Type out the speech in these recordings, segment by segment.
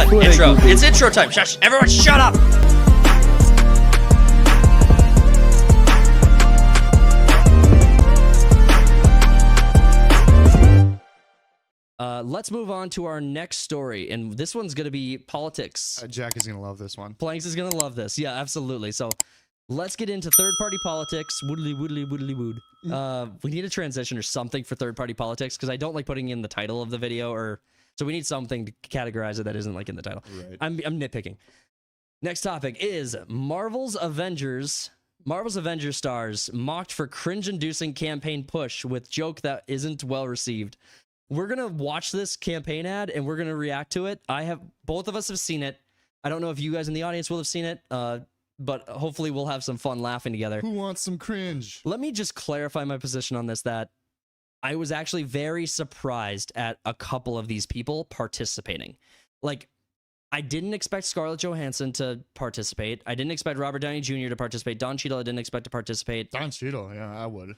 done. Intro. It's intro time. Shush. Everyone shut up. Let's move on to our next story, and this one's going to be politics. Jack is going to love this one. Planks is going to love this. Yeah, absolutely. So let's get into third-party politics. Woodly, woodly, woodly, wood. We need a transition or something for third-party politics, because I don't like putting in the title of the video, or so we need something to categorize it that isn't like in the title. Right. I'm nitpicking. Next topic is Marvel's Avengers stars mocked for cringe-inducing campaign push with joke that isn't well received. We're going to watch this campaign ad and we're going to react to it. Both of us have seen it. I don't know if you guys in the audience will have seen it, but hopefully we'll have some fun laughing together. Who wants some cringe? Let me just clarify my position on this, that I was actually very surprised at a couple of these people participating. Like, I didn't expect Scarlett Johansson to participate. I didn't expect Robert Downey Jr. to participate. Don Cheadle I didn't expect to participate. Don Cheadle, yeah, I would.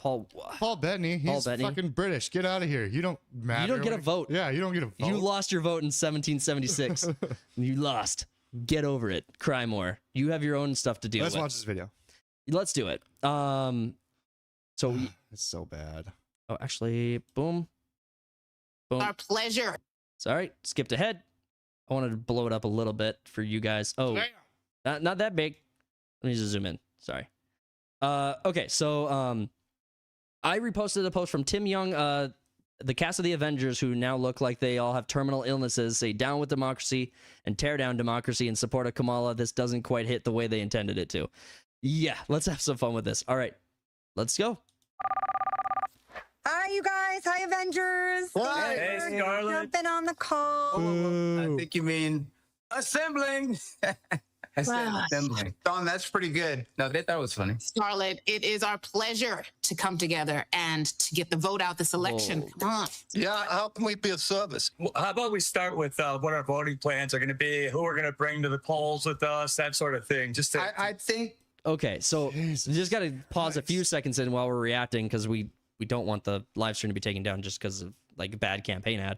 Paul Bettany, he's fucking British. Get out of here. You don't matter. You don't get a vote. Yeah, you don't get a vote. You lost your vote in 1776. You lost. Get over it. Cry more. You have your own stuff to deal with. Let's watch this video. Let's do it. So it's so bad. Oh, actually, boom. Boom. Our pleasure. Sorry, skipped ahead. I wanted to blow it up a little bit for you guys. Oh, not that big. Let me just zoom in. Sorry. Okay, so I reposted a post from Tim Young, the cast of the Avengers, who now look like they all have terminal illnesses, say down with democracy and tear down democracy in support of Kamala. This doesn't quite hit the way they intended it to. Yeah, let's have some fun with this. All right, let's go. Hi, you guys. Hi, Avengers. Hi. Hey, Scarlett. Jumping on the call. I think you mean assembling. I said Wow. assembling. Don, that's pretty good. No, they thought it was funny. Scarlett, it is our pleasure to come together and to get the vote out this election. Whoa. Come on. Yeah, how can we be of service? Well, how about we start with what our voting plans are going to be, who we're going to bring to the polls with us, that sort of thing. Just to, I think Okay, so Jesus you just got to pause a few seconds in while we're reacting, because we don't want the live stream to be taken down just because of like a bad campaign ad.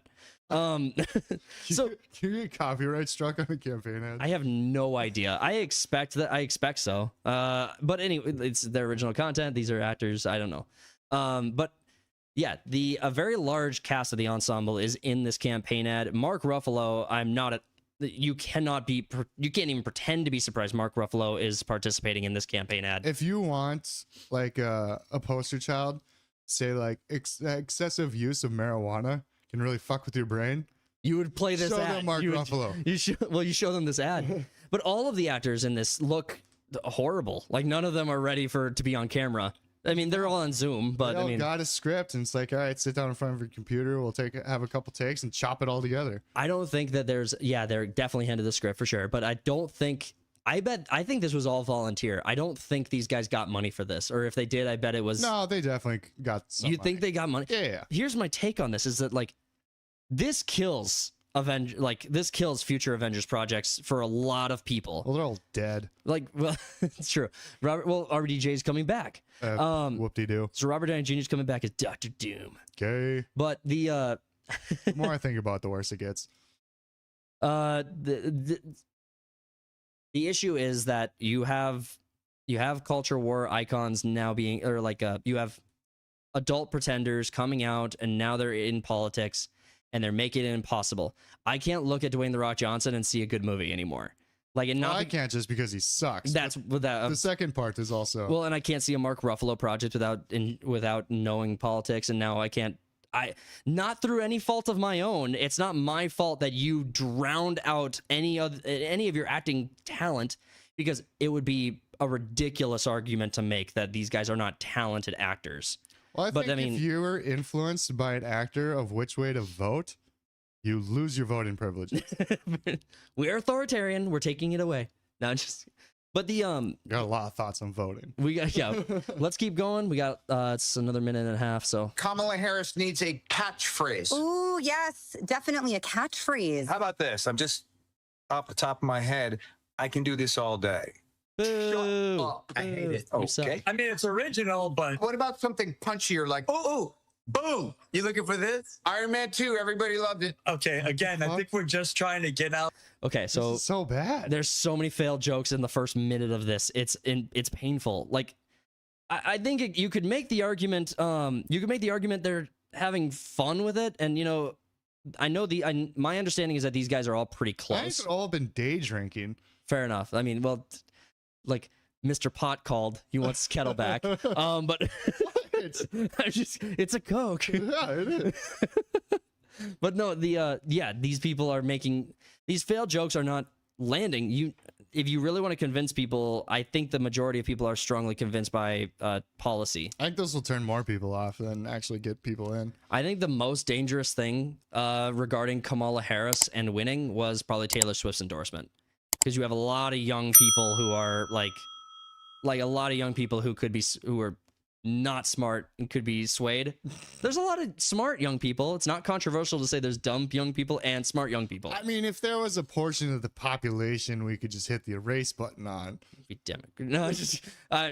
So Can you get copyright struck on a campaign ad? I have no idea. I expect so. But anyway, it's their original content. These are actors. I don't know. But yeah, a very large cast of the ensemble is in this campaign ad. Mark Ruffalo, you can't even pretend to be surprised Mark Ruffalo is participating in this campaign ad. If you want like a poster child, say like excessive use of marijuana can really fuck with your brain, You would play this show ad. them Mark Ruffalo. You show them this ad. But all of the actors in this look horrible. Like, none of them are ready to be on camera. I mean, they're all on Zoom, but They all I mean, got a script, and it's like, all right, sit down in front of your computer. We'll have a couple takes and chop it all together. I don't think that they're definitely handed the script for sure, but I think this was all volunteer. I don't think these guys got money for this, or if they did, I bet it was. No, they definitely got some You money. think they got money? Yeah. Here's my take on this: is that like this kills future Avengers projects for a lot of people. Well, they're all dead. Like, well, it's true. RDJ's coming back. Whoop-de-doo. So Robert Downey Jr. is coming back as Dr. Doom. Okay. But the The more I think about it, the worse it gets. the issue is that you have culture war icons now being, or like you have adult pretenders coming out, and now they're in politics and they're making it impossible. I can't look at Dwayne The Rock Johnson and see a good movie anymore. Like, and I can't just because he sucks. That's without the second part is also well, and I can't see a Mark Ruffalo project without knowing politics, and now I can't. Not through any fault of my own. It's not my fault that you drowned out any of your acting talent, because it would be a ridiculous argument to make that these guys are not talented actors. Well, I think if you were influenced by an actor of which way to vote, you lose your voting privileges. We're authoritarian. We're taking it away. No, but Got a lot of thoughts on voting. Let's keep going. We got it's another minute and a half. So Kamala Harris needs a catchphrase. Ooh, yes, definitely a catchphrase. How about this? I'm just off the top of my head. I can do this all day. boo. I hate it. You suck. Okay. I mean, it's original, but What about something punchier like, oh, Boom! You looking for this? Iron Man 2, everybody loved it. Okay, again, I think we're just trying to get out. Okay, This so is so bad. there's so many failed jokes in the first minute of this. It's painful. Like, I think you could make the argument. You could make the argument they're having fun with it, and you know, I know my understanding is that these guys are all pretty I think close. they've all been day drinking. Fair enough. I mean, well, like Mr. Pot called. He wants his kettle back. But it's a Coke. Yeah, it is. But no, these people are making these failed jokes are not landing. If you really want to convince people, I think the majority of people are strongly convinced by policy. I think this will turn more people off than actually get people in. I think the most dangerous thing regarding Kamala Harris and winning was probably Taylor Swift's endorsement, because you have a lot of young people who are like a lot of young people who are not smart and could be swayed. There's a lot of smart young people. It's not controversial to say there's dumb young people and smart young people. I mean, if there was a portion of the population we could just hit the erase button on. Be No,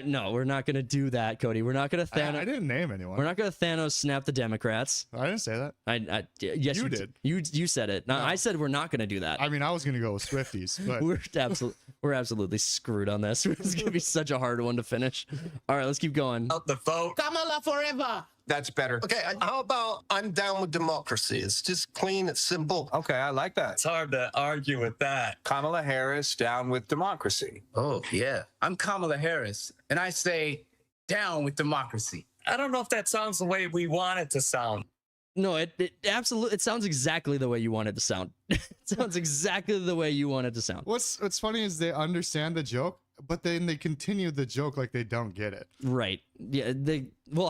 no, we're not gonna do that, Cody. We're not gonna Thanos. I didn't name anyone. We're not gonna Thanos snap the Democrats. I didn't say that. Yes, You did. You said it. No, I said we're not gonna do that. I mean, I was going to go with Swifties, but We're absolutely screwed on this. It's gonna be such a hard one to finish. All right, let's keep going. Out the vote. Kamala forever. That's better. Okay, how about I'm down with democracy? It's just clean, it's simple. Okay, I like that. It's hard to argue with that. Kamala Harris down with democracy. Oh, yeah. I'm Kamala Harris, and I say down with democracy. I don't know if that sounds the way we want it to sound. No, it absolutely. It sounds exactly the way you want it to sound. It sounds exactly the way you want it to sound. what's funny is they understand the joke, but then they continue the joke like they don't get it. Right. Yeah.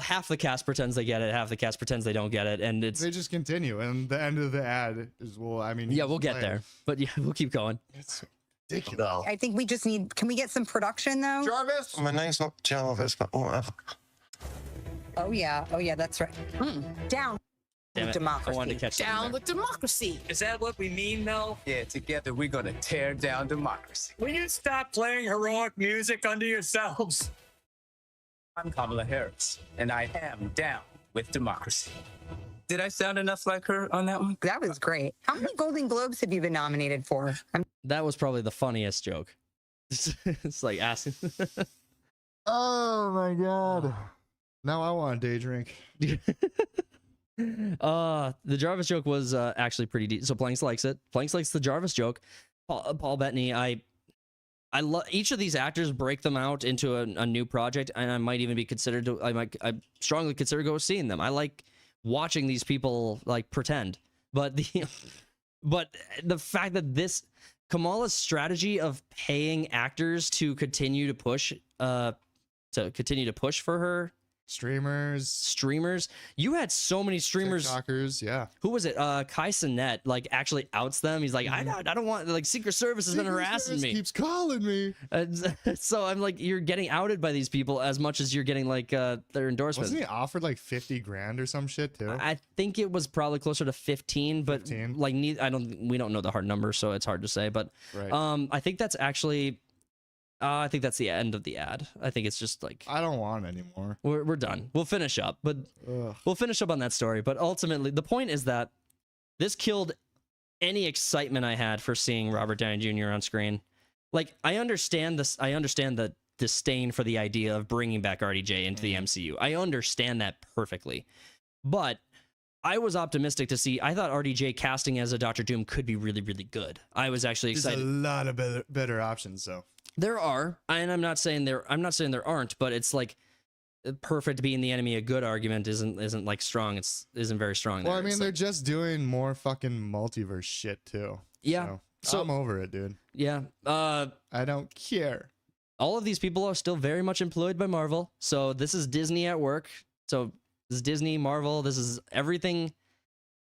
Half the cast pretends they get it. Half the cast pretends they don't get it, and it's. They just continue, and the end of the ad is, well, I mean. Yeah, we'll get there, but yeah, we'll keep going. It's ridiculous. No. I think we just need. Can we get some production though? Jarvis? My name's not Jarvis, but whatever. Oh yeah. That's right. Down Damn with it. I democracy. wanted to catch something Down there. with democracy. Is that what we mean, though? Yeah, together we're gonna tear down democracy. Will you stop playing heroic music under yourselves? I'm Kamala Harris, and I am down with democracy. Did I sound enough like her on that one? That was great. How many Golden Globes have you been nominated for? That was probably the funniest joke. It's like asking. Oh my god. Now I want a day drink. The Jarvis joke was actually pretty deep. So Planks likes it. Planks likes the Jarvis joke. Paul Bettany, I love each of these actors. Break them out into a new project, and I might even be considered to. I strongly consider go seeing them. I like watching these people like pretend, but the fact that this Kamala's strategy of paying actors to continue to push for her streamers. You had so many streamers. TikTokers, yeah. Who was it? Kai Cenat like actually outs them. He's like, I don't want, like, Secret Service has been harassing me. Keeps calling me. So I'm like, you're getting outed by these people as much as you're getting like their endorsements. Wasn't he offered like 50 grand or some shit too? I think it was probably closer to 15, but 15. like we don't know the hard number, so it's hard to say. But Right. I think that's actually. I think that's the end of the ad. I think it's just like I don't want it anymore. we're done. We'll finish up, but Ugh. we'll finish up on that story. But ultimately, the point is that this killed any excitement I had for seeing Robert Downey Jr. on screen. Like, I understand this. I understand the disdain for the idea of bringing back RDJ into the MCU. I understand that perfectly. But I was optimistic to see. I thought RDJ casting as a Doctor Doom could be really, really good. I was actually There's excited. a lot of better options though. There are, and I'm not saying there aren't, but it's like perfect being the enemy a good argument isn't like strong. Isn't very strong. Well, there. I mean, It's they're like, just doing more fucking multiverse shit too. Yeah. So- I'm over it, dude. yeah. I don't care. All of these people are still very much employed by Marvel. So this is Disney at work. So this is Disney, Marvel. This is everything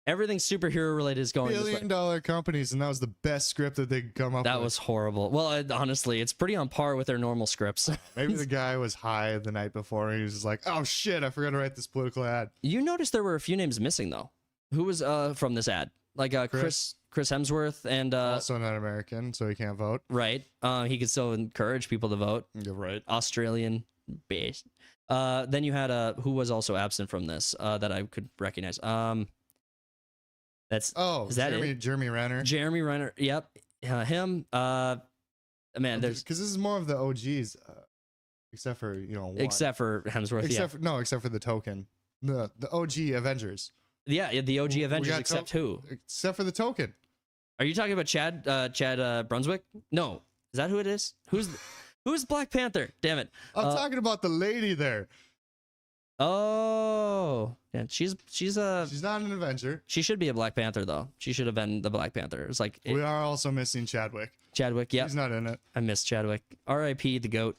superhero related is going this way. $1 billion companies, and that was the best script that they could come up That with. was horrible. Well, honestly, it's pretty on par with their normal scripts. Maybe the guy was high the night before, and he was just like, "Oh shit, I forgot to write this political ad." You noticed there were a few names missing though. Who was from this ad? Like Chris Hemsworth and Also not American, so he can't vote. right. He could still encourage people to vote. You're right. Australian. base. Then you had who was also absent from this that I could recognize. That's is that Jeremy Renner. Jeremy Renner. Yep, him. Man, there's because this is more of the OGs, except for one. Except for Hemsworth. Except for the token, the OG Avengers. Yeah, the OG Avengers. Except who? Except for the token. Are you talking about Chad Brunswick? No, is that who it is? Who's Black Panther? Damn it! I'm talking about the lady there. Oh, yeah, she's not an Avenger. She should be a Black Panther though. She should have been the Black Panther. It's like we are also missing Chadwick. Chadwick, yeah, he's not in it. I miss Chadwick. R.I.P. the goat.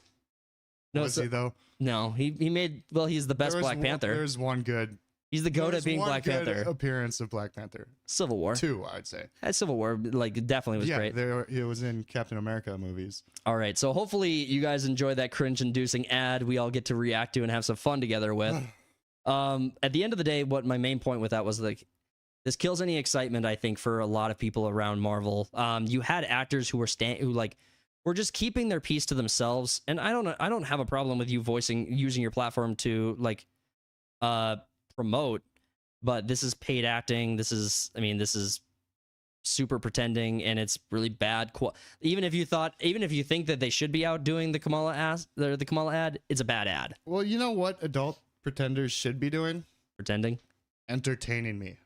No, was he though? No, he made. Well, he's the best Black Panther. There's one good. He's the goat at being Black Panther. Appearance of Black Panther. Civil War. 2, I'd say. Civil War, like, definitely was great. Yeah, it was in Captain America movies. All right, so hopefully you guys enjoy that cringe-inducing ad we all get to react to and have some fun together with. At the end of the day, what my main point with that was, like, this kills any excitement, I think, for a lot of people around Marvel. You had actors who were just keeping their piece to themselves, and I don't have a problem with you using your platform to, like, promote, but this is paid acting. This is super pretending, and it's really bad. Even if you think that they should be out doing the Kamala ad, it's a bad ad. Well, you know what adult pretenders should be doing? Pretending, entertaining me.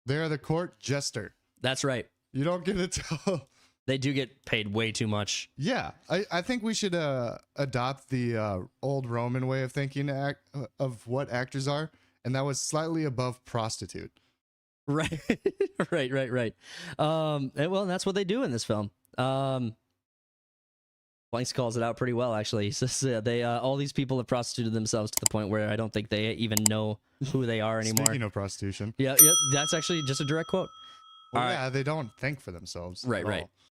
They're the court jester. That's right. You don't get to tell. They do get paid way too much. Yeah, I think we should adopt the old Roman way of thinking of what actors are, and that was slightly above prostitute. Right, right. Well, that's what they do in this film. Blanks calls it out pretty well, actually. He says they all these people have prostituted themselves to the point where I don't think they even know who they are anymore. Speaking of prostitution, yeah, that's actually just a direct quote. Well, yeah, they don't think for themselves. Right.